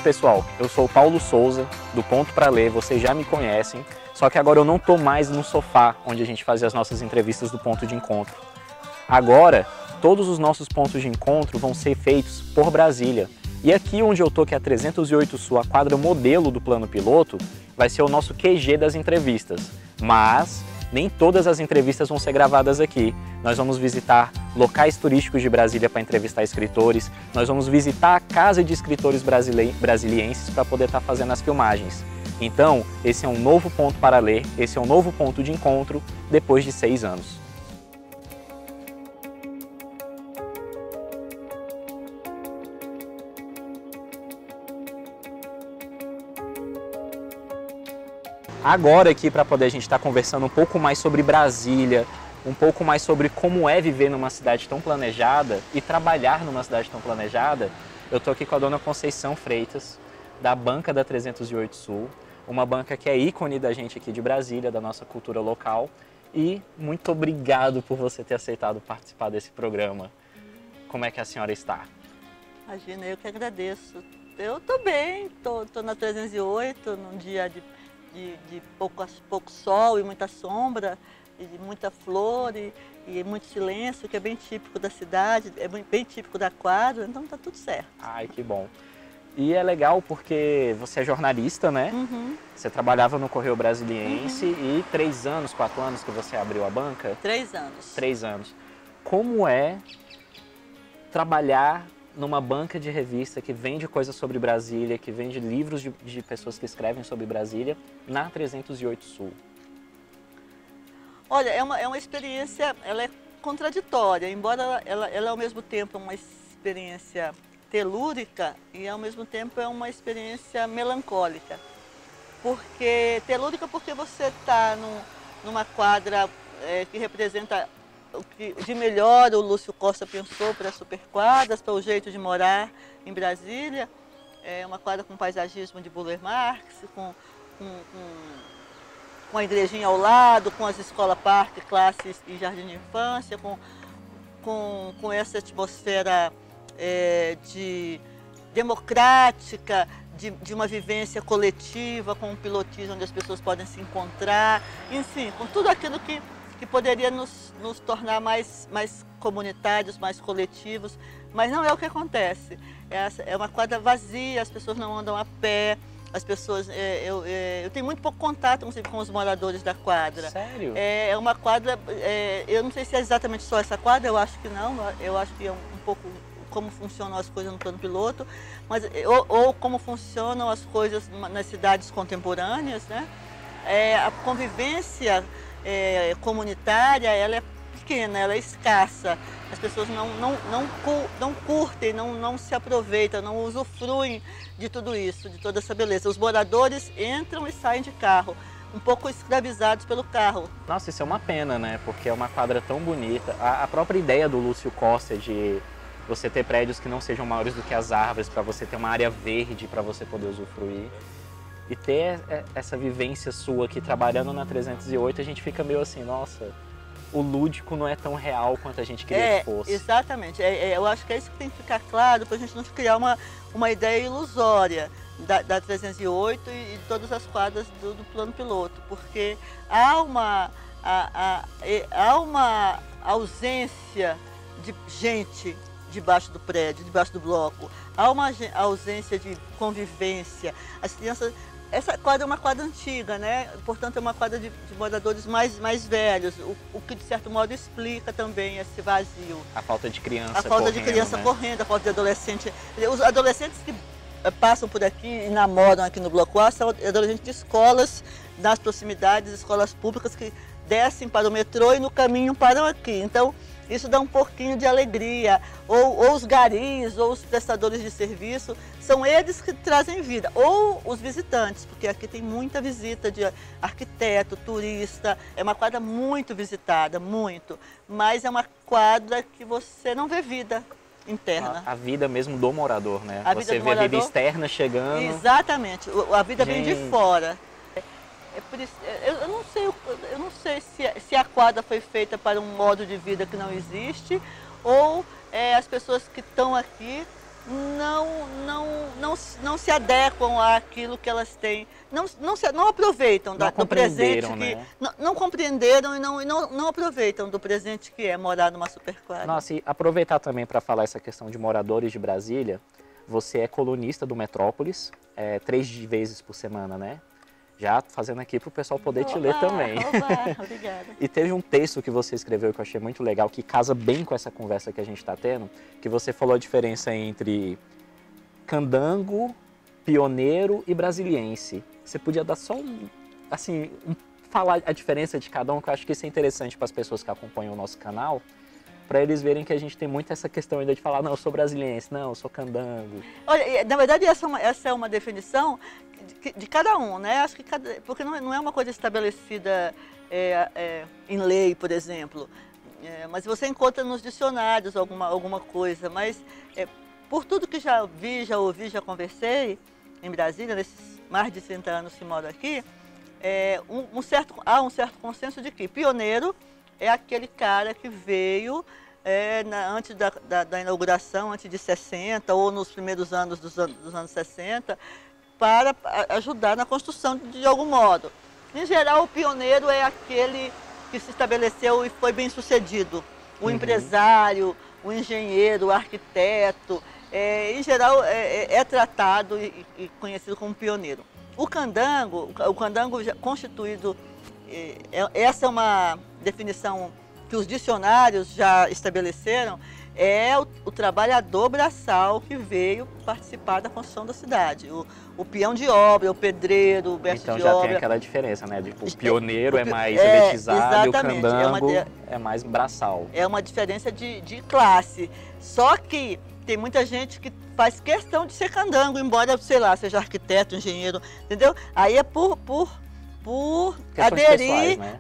pessoal, eu sou o Paulo Souza, do Ponto Pra Ler, vocês já me conhecem, só que agora eu não tô mais no sofá onde a gente fazia as nossas entrevistas do Ponto de Encontro. Agora, todos os nossos pontos de encontro vão ser feitos por Brasília. E aqui onde eu tô, que é a 308 Sul, a quadra modelo do Plano Piloto, vai ser o nosso QG das entrevistas. Mas nem todas as entrevistas vão ser gravadas aqui. Nós vamos visitar locais turísticos de Brasília para entrevistar escritores, nós vamos visitar a Casa de Escritores Brasilienses para poder estar fazendo as filmagens. Então, esse é um novo ponto para ler, esse é um novo ponto de encontro depois de 6 anos. Agora aqui, para poder a gente estar conversando um pouco mais sobre Brasília, um pouco mais sobre como é viver numa cidade tão planejada e trabalhar numa cidade tão planejada, eu estou aqui com a dona Conceição Freitas, da banca da 308 Sul, uma banca que é ícone da gente aqui de Brasília, da nossa cultura local, e muito obrigado por você ter aceitado participar desse programa. Como é que a senhora está? Imagina, eu que agradeço. Eu estou bem, estou na 308, num dia de pouco sol e muita sombra, e muita flor e muito silêncio, que é bem típico da cidade, é bem típico da quadra, então tá tudo certo. Ai, que bom. E é legal porque você é jornalista, né? Uhum. Você trabalhava no Correio Brasiliense e 3 anos, 4 anos que você abriu a banca? 3 anos. 3 anos. Como é trabalhar numa banca de revista que vende coisas sobre Brasília, que vende livros de pessoas que escrevem sobre Brasília, na 308 Sul? Olha, é uma experiência, ela é contraditória, embora ela ao mesmo tempo é uma experiência telúrica e ao mesmo tempo é uma experiência melancólica. Telúrica porque você está numa quadra que representa o que de melhor o Lúcio Costa pensou para as superquadras, para o jeito de morar em Brasília. É uma quadra com paisagismo de Burle Marx, com a igrejinha ao lado, com as escolas parque, classes e jardim de infância, com essa atmosfera democrática, de uma vivência coletiva, com um pilotismo onde as pessoas podem se encontrar, enfim, com tudo aquilo que poderia nos tornar mais comunitários, mais coletivos, mas não é o que acontece. É uma quadra vazia, as pessoas não andam a pé, as pessoas... eu tenho muito pouco contato, inclusive, com os moradores da quadra. Sério? É uma quadra... eu não sei se é exatamente só essa quadra, eu acho que não, eu acho que é um pouco como funcionam as coisas no plano piloto, mas, ou como funcionam as coisas nas cidades contemporâneas, né? A convivência comunitária, ela é pequena, ela é escassa. As pessoas não curtem, não se aproveitam, não usufruem de tudo isso, de toda essa beleza. Os moradores entram e saem de carro, um pouco escravizados pelo carro. Nossa, isso é uma pena, né? Porque é uma quadra tão bonita. A própria ideia do Lúcio Costa de você ter prédios que não sejam maiores do que as árvores, para você ter uma área verde para você poder usufruir. E ter essa vivência sua aqui trabalhando na 308, a gente fica meio assim, nossa, o lúdico não é tão real quanto a gente queria que fosse. Exatamente. Eu acho que é isso que tem que ficar claro, para a gente não criar uma ideia ilusória da 308 e de todas as quadras do plano piloto, porque há uma ausência de gente debaixo do prédio, debaixo do bloco, há uma ausência de convivência. As crianças... Essa quadra é uma quadra antiga, né? Portanto, é uma quadra de moradores mais velhos, o que, de certo modo, explica também esse vazio. A falta de criança correndo. A falta de criança correndo, a falta de adolescente. Os adolescentes que passam por aqui e namoram aqui no Bloco A são adolescentes de escolas nas proximidades, escolas públicas que descem para o metrô e no caminho param aqui. Então, isso dá um pouquinho de alegria. Ou os garis, ou os prestadores de serviço, são eles que trazem vida. Ou os visitantes, porque aqui tem muita visita de arquiteto, turista. É uma quadra muito visitada, muito. Mas é uma quadra que você não vê vida interna. A vida mesmo do morador, né? Você vê a vida externa chegando. Exatamente. A vida vem de fora. É por isso, eu não sei se a quadra foi feita para um modo de vida que não existe ou as pessoas que estão aqui não se adequam àquilo que elas têm, não aproveitam do presente, né? não compreenderam e não aproveitam do presente que é morar numa superquadra. Nossa, e aproveitar também para falar essa questão de moradores de Brasília, você é colunista do Metrópolis, 3 vezes por semana, né? Já fazendo aqui para o pessoal poder te ler também. Obrigada. E teve um texto que você escreveu que eu achei muito legal, que casa bem com essa conversa que a gente está tendo, que você falou a diferença entre candango, pioneiro e brasiliense. Você podia dar só falar a diferença de cada um, que eu acho que isso é interessante para as pessoas que acompanham o nosso canal, para eles verem que a gente tem muito essa questão ainda de falar, não, eu sou brasiliense, não, eu sou candango. Olha, na verdade essa é uma definição de cada um, né? Acho que porque não é uma coisa estabelecida em lei, por exemplo. Mas você encontra nos dicionários alguma coisa, mas por tudo que já vi, já ouvi, já conversei em Brasília, nesses mais de 30 anos que moro aqui, há um certo consenso de que pioneiro é aquele cara que veio antes da inauguração, antes de 60 ou nos primeiros anos dos anos 60, para ajudar na construção de algum modo. Em geral, o pioneiro é aquele que se estabeleceu e foi bem sucedido. O empresário, o engenheiro, o arquiteto, em geral é tratado e conhecido como pioneiro. O candango já constituído, essa é uma definição que os dicionários já estabeleceram, é o trabalhador braçal que veio participar da construção da cidade. O peão de obra, o pedreiro, o mestre de obra. Então já tem aquela diferença, né? Tipo, o pioneiro é mais elitizado e o candango é mais braçal. É uma diferença de classe. Só que tem muita gente que faz questão de ser candango, embora, sei lá, seja arquiteto, engenheiro, entendeu? Aí é por aderir, pessoais, né?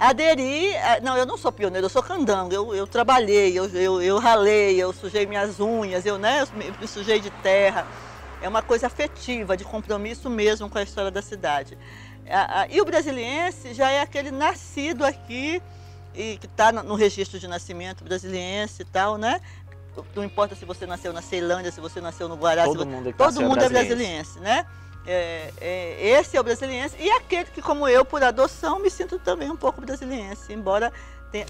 Não, eu não sou pioneiro, eu sou candango, eu trabalhei, eu ralei, eu sujei minhas unhas, eu me sujei de terra. É uma coisa afetiva, de compromisso mesmo com a história da cidade. E o brasiliense já é aquele nascido aqui, e que está no registro de nascimento brasiliense e tal, né? Não importa se você nasceu na Ceilândia, se você nasceu no Guará, todo mundo é brasiliense, né? Esse é o brasiliense, e aquele que, como eu, por adoção, me sinto também um pouco brasiliense, embora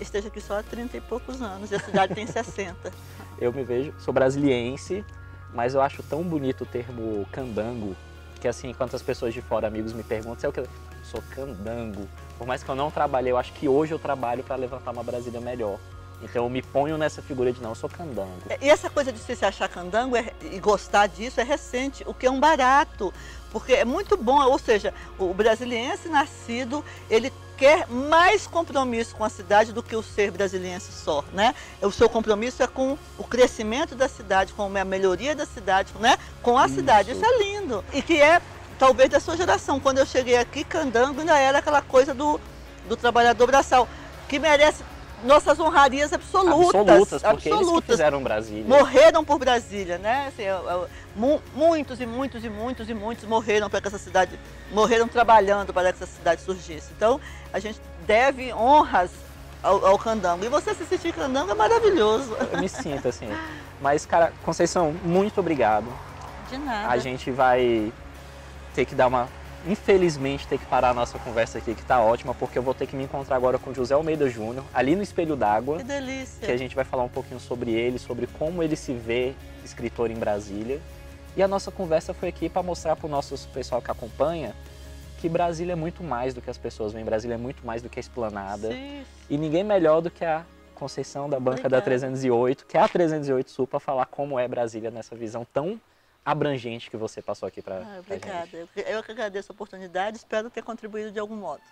esteja aqui só há 30 e poucos anos, e a cidade tem 60. Eu me vejo, sou brasiliense, mas eu acho tão bonito o termo candango, que assim, enquanto as pessoas de fora, amigos, me perguntam, você é o que? Eu sou candango. Por mais que eu não trabalhei, eu acho que hoje eu trabalho para levantar uma Brasília melhor. Então eu me ponho nessa figura de não, eu sou candango. E essa coisa de você se achar candango e gostar disso é recente, o que é um barato, porque é muito bom, ou seja, o brasiliense nascido, ele quer mais compromisso com a cidade do que o ser brasiliense só, né? O seu compromisso é com o crescimento da cidade, com a melhoria da cidade, né? Com a cidade, isso é lindo. E que é, talvez, da sua geração. Quando eu cheguei aqui, candango ainda era aquela coisa do trabalhador braçal, que merece nossas honrarias absolutas. Porque eles que fizeram Brasília. Morreram por Brasília, né? Assim, muitos morreram para que essa cidade, morreram trabalhando para que essa cidade surgisse. Então, a gente deve honras ao candango. E você se sentir candango é maravilhoso. Eu me sinto assim. Mas, cara, Conceição, muito obrigado. De nada. A gente vai ter que dar infelizmente, ter que parar a nossa conversa aqui, que tá ótima, porque eu vou ter que me encontrar agora com o José Almeida Júnior, ali no Espelho d'Água. Que delícia! Que a gente vai falar um pouquinho sobre ele, sobre como ele se vê escritor em Brasília. E a nossa conversa foi aqui para mostrar para o nosso pessoal que acompanha que Brasília é muito mais do que as pessoas veem, Brasília é muito mais do que a esplanada. Sim. E ninguém melhor do que a Conceição da banca da 308, que é a 308 Sul, para falar como é Brasília nessa visão tão abrangente que você passou aqui para a obrigada. gente. Eu que agradeço a oportunidade, espero ter contribuído de algum modo.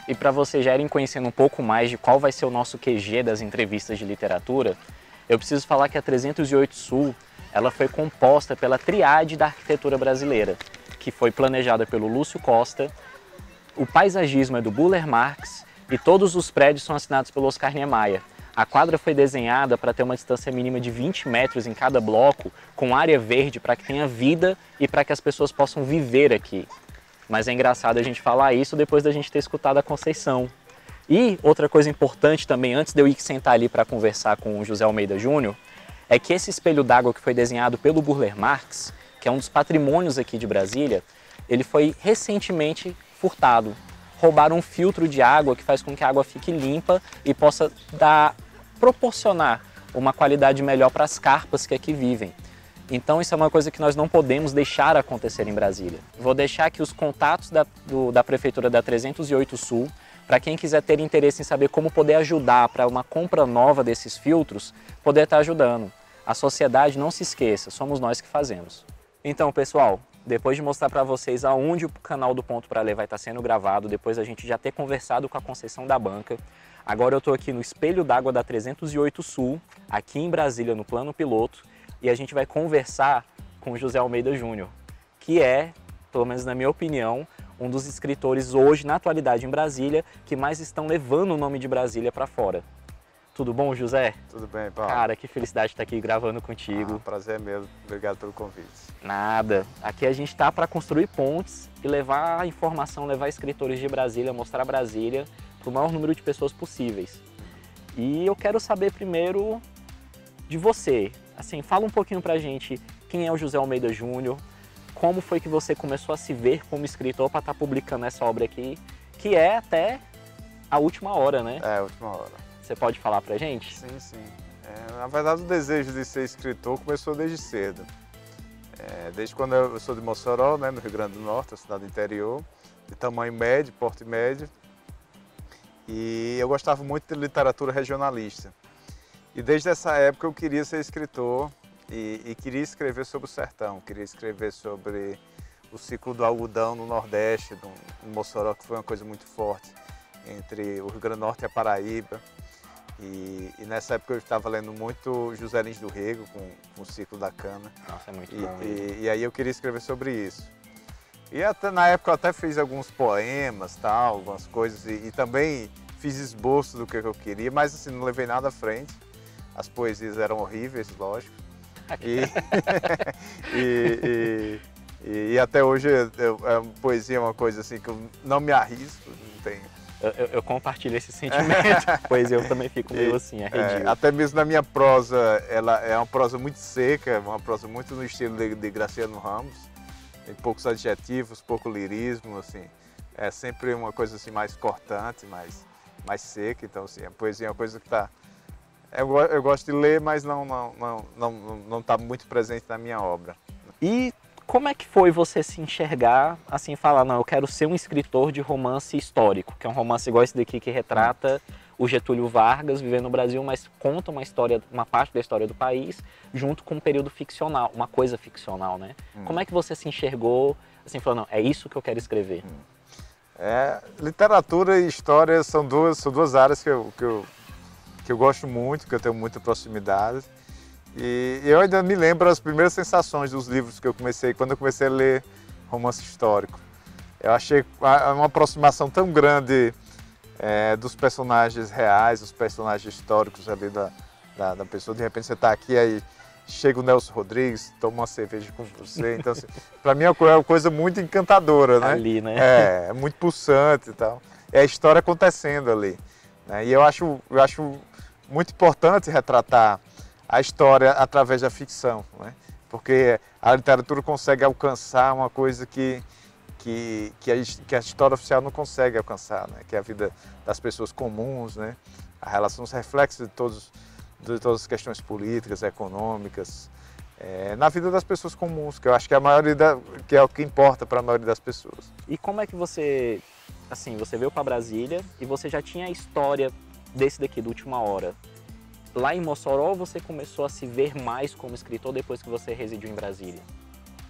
E para vocês já irem conhecendo um pouco mais de qual vai ser o nosso QG das entrevistas de literatura, eu preciso falar que a 308 Sul ela foi composta pela triade da arquitetura brasileira, que foi planejada pelo Lúcio Costa, o paisagismo é do Buller Marx e todos os prédios são assinados pelo Oscar Niemeyer. A quadra foi desenhada para ter uma distância mínima de 20 metros em cada bloco, com área verde para que tenha vida e para que as pessoas possam viver aqui. Mas é engraçado a gente falar isso depois da gente ter escutado a Conceição, E outra coisa importante também, antes de eu ir sentar ali para conversar com o José Almeida Júnior, é que esse espelho d'água que foi desenhado pelo Burle Marx, que é um dos patrimônios aqui de Brasília, ele foi recentemente furtado. Roubaram um filtro de água que faz com que a água fique limpa e possa proporcionar uma qualidade melhor para as carpas que aqui vivem. Então isso é uma coisa que nós não podemos deixar acontecer em Brasília. Vou deixar aqui os contatos da Prefeitura da 308 Sul, para quem quiser ter interesse em saber como poder ajudar para uma compra nova desses filtros, poder estar ajudando. A sociedade, não se esqueça, somos nós que fazemos. Então, pessoal, depois de mostrar para vocês aonde o canal do Ponto para Ler vai estar sendo gravado, depois a gente já ter conversado com a concessão da banca, agora eu estou aqui no Espelho d'Água da 308 Sul, aqui em Brasília, no plano piloto, e a gente vai conversar com o José Almeida Júnior, que é, pelo menos na minha opinião, um dos escritores hoje, na atualidade em Brasília, que mais estão levando o nome de Brasília para fora. Tudo bom, José? Tudo bem, Paulo. Cara, que felicidade estar aqui gravando contigo. Prazer mesmo. Obrigado pelo convite. Nada. Aqui a gente está para construir pontes e levar a informação, levar escritores de Brasília, mostrar Brasília para o maior número de pessoas possíveis. E eu quero saber primeiro de você. Assim, fala um pouquinho pra gente quem é o José Almeida Júnior, como foi que você começou a se ver como escritor para estar publicando essa obra aqui, que é até a última hora, né? É, a última hora. Você pode falar pra gente? Sim, sim. Na verdade, o desejo de ser escritor começou desde cedo. Desde quando eu sou de Mossoró, né, no Rio Grande do Norte, a cidade do interior, de tamanho médio, porte médio. E eu gostava muito de literatura regionalista. E desde essa época eu queria ser escritor e queria escrever sobre o sertão, queria escrever sobre o ciclo do algodão no Nordeste, no Mossoró, que foi uma coisa muito forte, entre o Rio Grande do Norte e a Paraíba. E nessa época eu estava lendo muito José Lins do Rego, com o ciclo da cana. Nossa, é muito bom. E aí eu queria escrever sobre isso. E até, na época eu até fiz alguns poemas, tal, algumas coisas, e também fiz esboço do que eu queria, mas assim, não levei nada à frente. As poesias eram horríveis, lógico. E até hoje a poesia é uma coisa assim que eu não me arrisco, não tenho. Eu compartilho esse sentimento, pois eu também fico meio assim, arredio. Até mesmo na minha prosa, ela é uma prosa muito seca, uma prosa muito no estilo de Graciliano Ramos, tem poucos adjetivos, pouco lirismo, assim. É sempre uma coisa assim mais cortante, mais seca, então assim, a poesia é uma coisa que está... Eu gosto de ler, mas não está muito presente na minha obra. E como é que foi você se enxergar, assim, falar, não, eu quero ser um escritor de romance histórico, que é um romance igual esse daqui que retrata o Getúlio Vargas vivendo no Brasil, mas conta uma história, uma parte da história do país, junto com um período ficcional, uma coisa ficcional, né? Como é que você se enxergou, assim, falando, não, é isso que eu quero escrever? Literatura e história são duas áreas que eu gosto muito, que eu tenho muita proximidade. E eu ainda me lembro as primeiras sensações dos livros que eu comecei, quando eu comecei a ler romance histórico. Eu achei uma aproximação tão grande dos personagens reais, dos personagens históricos ali da pessoa. De repente você está aqui, aí chega o Nelson Rodrigues, toma uma cerveja com você. Então, assim, para mim é uma coisa muito encantadora, né? Ali, né? É muito pulsante e tal. É a história acontecendo ali, né? E eu acho muito importante retratar a história através da ficção, né? Porque a literatura consegue alcançar uma coisa que a história oficial não consegue alcançar, né? Que é a vida das pessoas comuns, né? A relação, os reflexos de todas as questões políticas, econômicas, na vida das pessoas comuns, que eu acho que que é o que importa para a maioria das pessoas. E como é que você, assim, você veio para Brasília e você já tinha a história desse daqui, do Última Hora? Lá em Mossoró, você começou a se ver mais como escritor depois que você residiu em Brasília?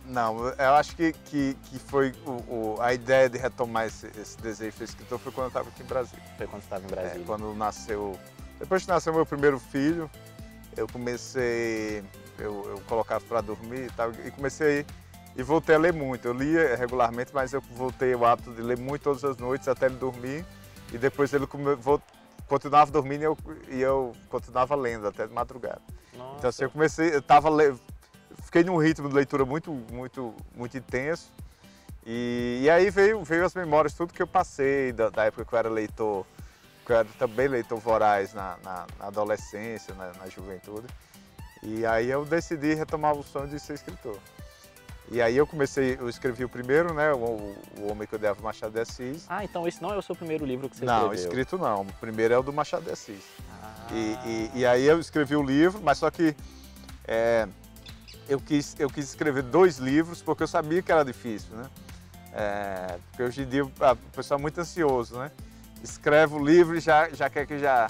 Não, eu acho que foi a ideia de retomar esse desejo de ser escritor foi quando eu estava aqui em Brasília. Foi quando você estava em Brasília? Quando nasceu... Depois que nasceu meu primeiro filho, eu comecei... Eu colocava para dormir e tal, e comecei... E voltei a ler muito. Eu lia regularmente, mas eu voltei o hábito de ler muito todas as noites até ele dormir. E depois ele continuava dormindo e eu continuava lendo até de madrugada. Nossa. Então assim, fiquei num ritmo de leitura muito intenso. E aí veio as memórias, tudo que eu passei da época que eu era leitor eu era também leitor voraz na adolescência, na juventude. E aí eu decidi retomar o sonho de ser escritor. E aí eu escrevi o primeiro, né, o Homem que Odiava Machado de Assis. Ah, então esse não é o seu primeiro livro que você escreveu? Não, escrito não. O primeiro é o do Machado de Assis. Ah. E aí eu escrevi o livro, mas só que eu quis escrever 2 livros porque eu sabia que era difícil, né? Porque hoje em dia o pessoal é muito ansioso, né? Escreve o livro e já quer que já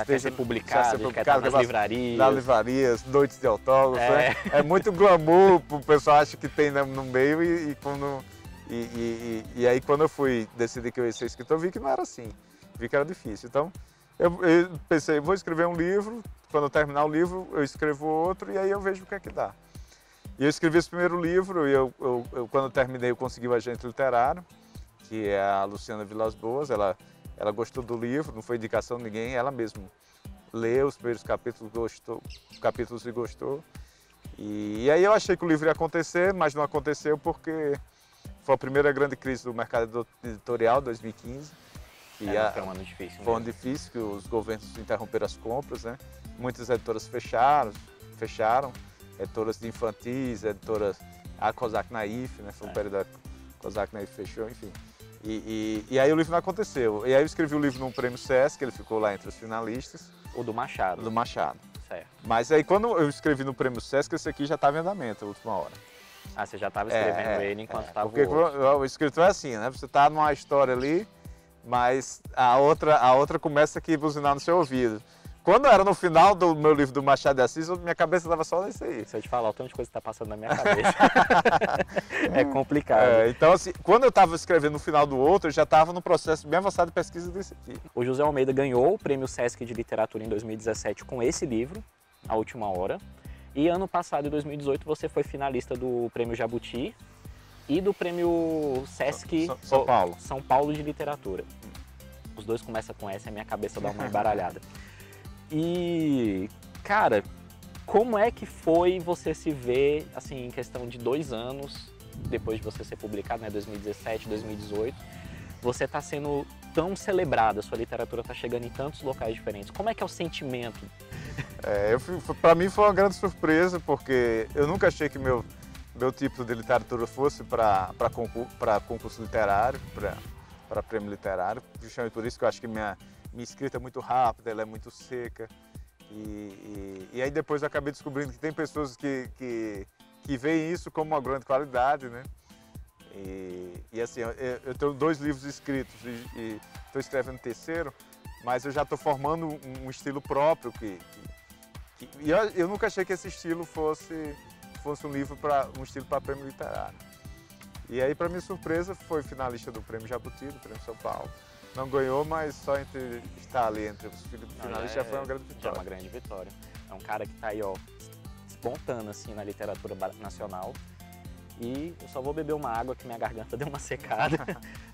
quer ser publicado, quer estar nas livrarias. Nas livrarias, noites de autógrafos, né? É muito glamour, o pessoal acha que tem no meio e aí quando eu decidi que eu ia ser escritor, eu vi que não era assim, vi que era difícil. Então eu pensei, vou escrever um livro, quando eu terminar o livro eu escrevo outro e aí eu vejo o que é que dá. E eu escrevi esse primeiro livro e quando eu terminei eu consegui o agente literário, que é a Luciana Vilas Boas. Ela gostou do livro, não foi indicação de ninguém, ela mesma leu os primeiros capítulos e gostou. E aí eu achei que o livro ia acontecer, mas não aconteceu porque foi a primeira grande crise do mercado editorial, 2015. Foi um ano difícil. Foi um ano difícil, que os governos interromperam as compras, né? Muitas editoras fecharam, editoras de infantis, editoras, a Kozak Naif, né? Foi um período da Kozak Naif fechou, enfim. E aí o livro não aconteceu. E aí eu escrevi o livro num prêmio Sesc, ele ficou lá entre os finalistas. O do Machado. Do Machado. Certo. Mas aí quando eu escrevi no prêmio Sesc, esse aqui já estava em andamento, a última hora. Ah, você já estava escrevendo ele enquanto estava porque o escritor é assim, né? Você está numa história ali, mas a outra começa aqui a buzinar no seu ouvido. Quando era no final do meu livro do Machado de Assis, minha cabeça estava só nesse aí. Se eu te falar o tanto de coisa que está passando na minha cabeça, é complicado. Então, assim, quando eu estava escrevendo no final do outro, eu já estava no processo bem avançado de pesquisa desse aqui. O José Almeida ganhou o Prêmio Sesc de Literatura em 2017 com esse livro, A Última Hora. E ano passado, em 2018, você foi finalista do Prêmio Jabuti e do Prêmio Sesc São Paulo de Literatura. Os dois começam com S, a minha cabeça dá uma embaralhada. E, cara, como é que foi você se ver, assim, em questão de 2 anos, depois de você ser publicado, né, 2017, 2018, você está sendo tão celebrado, a sua literatura está chegando em tantos locais diferentes. Como é que é o sentimento? Para mim foi uma grande surpresa, porque eu nunca achei que meu tipo de literatura fosse para concurso literário, para prêmio literário, justamente por isso que eu acho que minha escrita é muito rápida, ela é muito seca. E aí depois eu acabei descobrindo que tem pessoas que veem isso como uma grande qualidade, né? E assim, eu tenho 2 livros escritos e estou escrevendo o terceiro, mas eu já estou formando um estilo próprio e eu nunca achei que esse estilo fosse um estilo para prêmio literário. E aí, para minha surpresa, foi finalista do Prêmio Jabuti, do Prêmio São Paulo. Não ganhou, mas só estar ali entre os finalistas já foi uma grande vitória. Já é uma grande vitória. É um cara que está aí, ó, espontâneo assim na literatura nacional. E eu só vou beber uma água que minha garganta deu uma secada,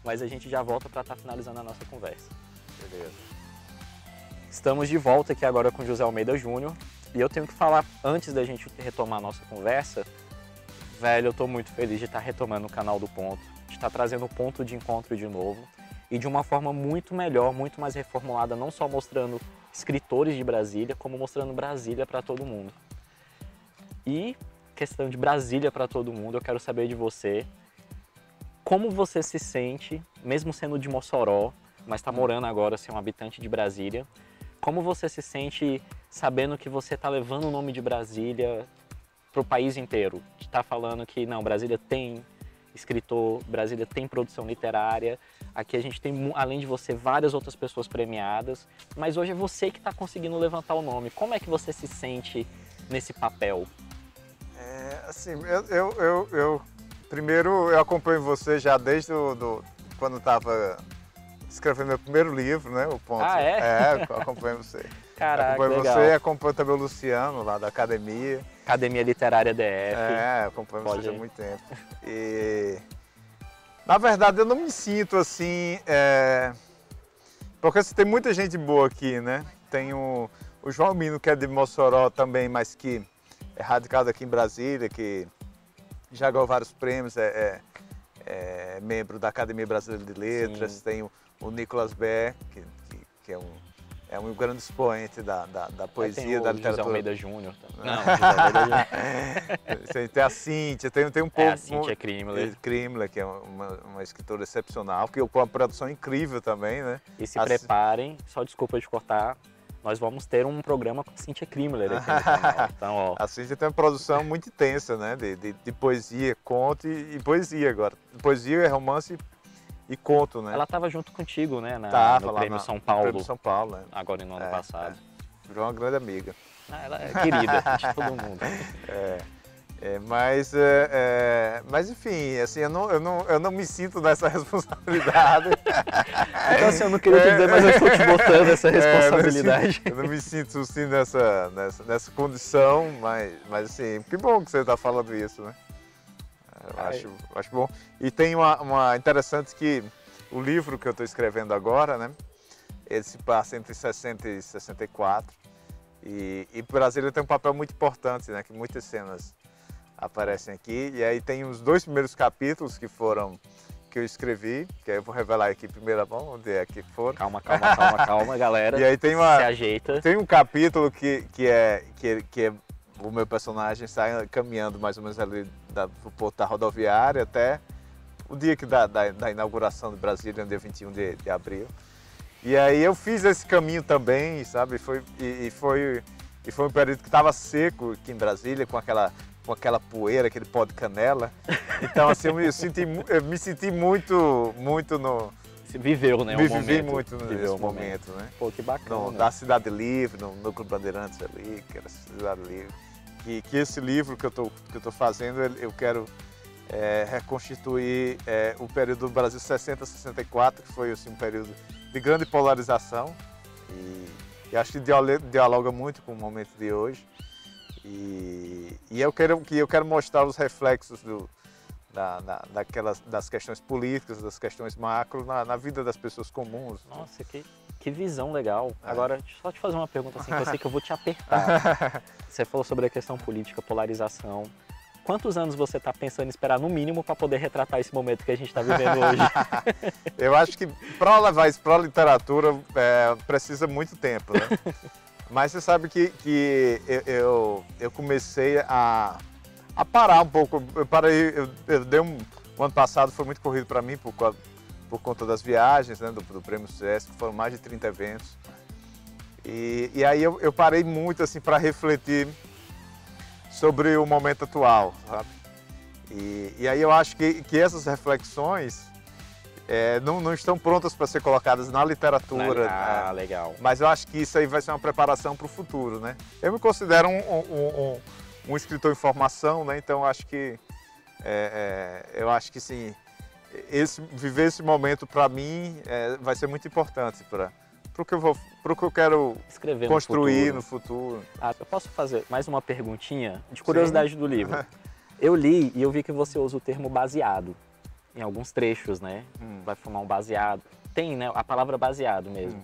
mas a gente já volta para estar finalizando a nossa conversa. Beleza. Estamos de volta aqui agora com José Almeida Júnior. E eu tenho que falar, antes da gente retomar a nossa conversa, velho, eu estou muito feliz de estar retomando o canal do Ponto, de estar trazendo o ponto de encontro de novo e de uma forma muito melhor, muito mais reformulada, não só mostrando escritores de Brasília, como mostrando Brasília para todo mundo. E questão de Brasília para todo mundo, eu quero saber de você, como você se sente, mesmo sendo de Mossoró, mas está morando agora, ser um habitante de Brasília, como você se sente sabendo que você está levando o nome de Brasília para o país inteiro? Está falando que não, Brasília tem escritor, Brasília tem produção literária, aqui a gente tem, além de você, várias outras pessoas premiadas, mas hoje é você que está conseguindo levantar o nome. Como é que você se sente nesse papel? Assim, primeiro eu acompanho você já desde quando estava escrevendo meu primeiro livro, né, o Ponto. Ah, é? Eu acompanho você. Caraca, acompanho legal. você e acompanho também o Luciano, lá da Academia. Academia Literária DF. Acompanho você há muito tempo. E, na verdade, eu não me sinto assim, porque tem muita gente boa aqui, né? Tem o João Mino, que é de Mossoró também, mas que é radicado aqui em Brasília, que já ganhou vários prêmios, é membro da Academia Brasileira de Letras. Sim. Tem o Nicolas Beck, que é um grande expoente da poesia, da literatura. José Almeida Júnior. Não, José Almeida Júnior. Tem a Cíntia, tem um povo... a Cíntia Krimler. Krimler, que é uma escritora excepcional, que com uma produção incrível também, né? E se preparem, só desculpa de cortar, nós vamos ter um programa com a Cíntia Krimler aqui no canal. Então, ó. A Cíntia tem uma produção muito intensa, né? De poesia, conto e poesia agora. Poesia, romance e conto, né? Ela estava junto contigo, né? Tava no lá Prêmio São Paulo. Prêmio São Paulo, né? Agora no ano passado. Virou uma grande amiga. Ela é querida de todo mundo. Mas enfim, assim, eu não me sinto nessa responsabilidade. Então assim, eu não queria te dizer, mas eu estou te botando essa responsabilidade. Eu não me sinto assim nessa condição, mas assim, que bom que você está falando isso, né? Eu acho bom. E tem uma interessante que o livro que eu estou escrevendo agora, né? Ele se passa entre 60 e 64. E Brasília tem um papel muito importante, né? Que muitas cenas aparecem aqui. E aí tem os 2 primeiros capítulos que eu escrevi, que aí eu vou revelar aqui em primeira mão onde é que foram. Calma, galera. E aí tem se ajeita. Tem um capítulo que é o meu personagem sai caminhando mais ou menos ali do porto da rodoviária até o dia da inauguração de Brasília, no dia 21 de abril. E aí eu fiz esse caminho também, sabe? Foi um período que estava seco aqui em Brasília, com aquela poeira, aquele pó de canela. Então assim, eu me senti muito no... Você viveu, né? Vivi muito nesse momento, né? Pô, que bacana. Da Cidade Livre, no Núcleo Bandeirantes ali, que era a Cidade Livre. Que esse livro que eu tô fazendo, eu quero reconstituir o período do Brasil 60-64, que foi assim, um período de grande polarização e acho que dialoga muito com o momento de hoje. E eu quero mostrar os reflexos das questões políticas, das questões macro na vida das pessoas comuns. Nossa, que visão legal. Agora, só te fazer uma pergunta assim, que eu sei que eu vou te apertar. Você falou sobre a questão política, polarização. Quantos anos você está pensando em esperar, no mínimo, para poder retratar esse momento que a gente está vivendo hoje? Eu acho que para levar isso para a literatura precisa muito tempo, né? Mas você sabe que eu comecei a parar um pouco. Eu dei o ano passado foi muito corrido para mim por conta das viagens, né, do Prêmio Sesc, foram mais de 30 eventos. E aí eu parei muito assim para refletir sobre o momento atual, sabe? E aí eu acho que essas reflexões não estão prontas para ser colocadas na literatura. Legal. Mas eu acho que isso aí vai ser uma preparação para o futuro, né? Eu me considero um escritor em formação, né? Então eu acho que sim, viver esse momento para mim vai ser muito importante para o que eu quero escrever construir no futuro. Eu posso fazer mais uma perguntinha de curiosidade do livro? Eu li e eu vi que você usa o termo baseado em alguns trechos, né? Vai formar um baseado. Tem, né? A palavra baseado mesmo.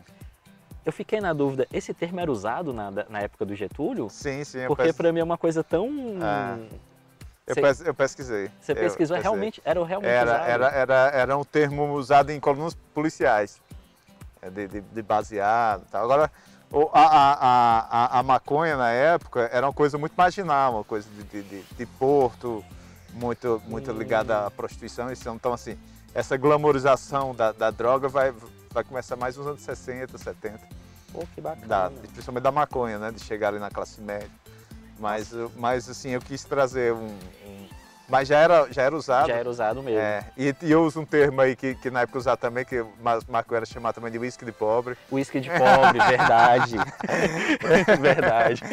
Eu fiquei na dúvida, esse termo era usado na época do Getúlio? Sim. Porque para mim é uma coisa tão... Eu pesquisei. Você pesquisou? Era realmente usado? Era um termo usado em colunas policiais. De baseado e tal. Agora, a maconha na época era uma coisa muito marginal, uma coisa de porto, muito ligada à prostituição. Então, assim, essa glamorização da droga vai começar mais nos anos 60, 70. Pô, que bacana. Principalmente da maconha, né? De chegar ali na classe média. Mas assim, eu quis trazer Mas já era usado. Já era usado mesmo. E eu uso um termo aí que na época usava também, que o Marco era chamado também de uísque de pobre. Uísque de pobre, verdade. Verdade.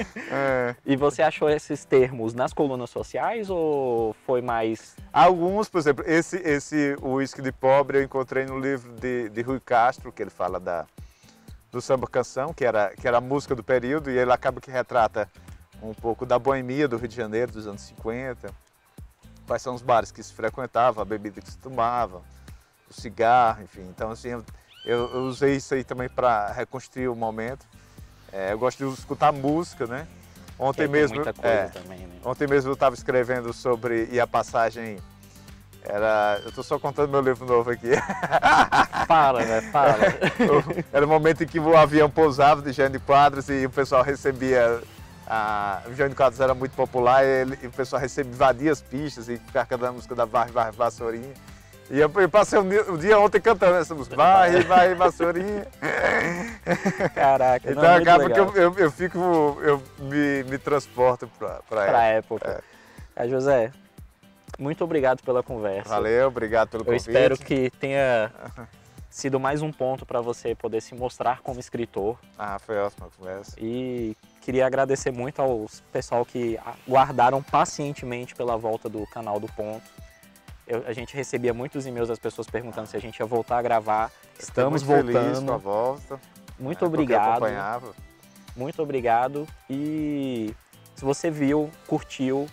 E você achou esses termos nas colunas sociais ou foi mais... Alguns, por exemplo, esse uísque de pobre eu encontrei no livro de Rui Castro, que ele fala do samba canção, que era a música do período, e ele acaba que retrata um pouco da boemia do Rio de Janeiro dos anos 50. Quais são os bares que se frequentavam, a bebida que se tomava, o cigarro, enfim. Então, assim, eu usei isso aí também para reconstruir o momento. Eu gosto de escutar música, né? Ontem mesmo, muita coisa também, né? Ontem mesmo eu estava escrevendo sobre a passagem Eu tô só contando meu livro novo aqui. Fala, né? Fala. Era o momento em que o avião pousava de Jânio de Quadros e o pessoal recebia. O Jânio de Quadros era muito popular e o pessoal invadia as pistas e ficava cantando a música da Varre, Varre, Vassourinha. E eu passei o dia ontem cantando essa música. Varre, Varre, Vassourinha. Caraca, então não, acaba legal. que eu me transporto para época. José, muito obrigado pela conversa. Valeu, obrigado pelo convite. Eu espero que tenha sido mais um ponto para você poder se mostrar como escritor. Foi ótima a conversa. E queria agradecer muito ao pessoal que aguardaram pacientemente pela volta do canal do Ponto. A gente recebia muitos e-mails das pessoas perguntando se a gente ia voltar a gravar. Estamos voltando. Feliz com a volta. Muito obrigado. Acompanhava. Muito obrigado. E se você viu, curtiu,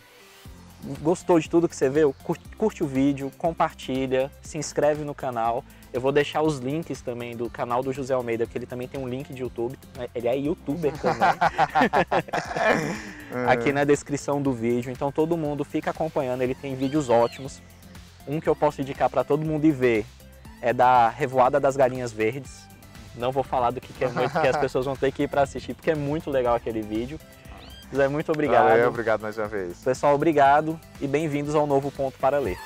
gostou de tudo que você viu, curte o vídeo, compartilha, se inscreve no canal. Eu vou deixar os links também do canal do José Almeida, porque ele também tem um link de YouTube. Ele é youtuber também. Aqui na descrição do vídeo. Então todo mundo fica acompanhando, ele tem vídeos ótimos. Um que eu posso indicar para todo mundo ir ver é da Revoada das Galinhas Verdes. Não vou falar do que é muito, porque as pessoas vão ter que ir para assistir, porque é muito legal aquele vídeo. José, muito obrigado. Valeu, obrigado mais uma vez. Pessoal, obrigado e bem-vindos ao novo Ponto para Ler.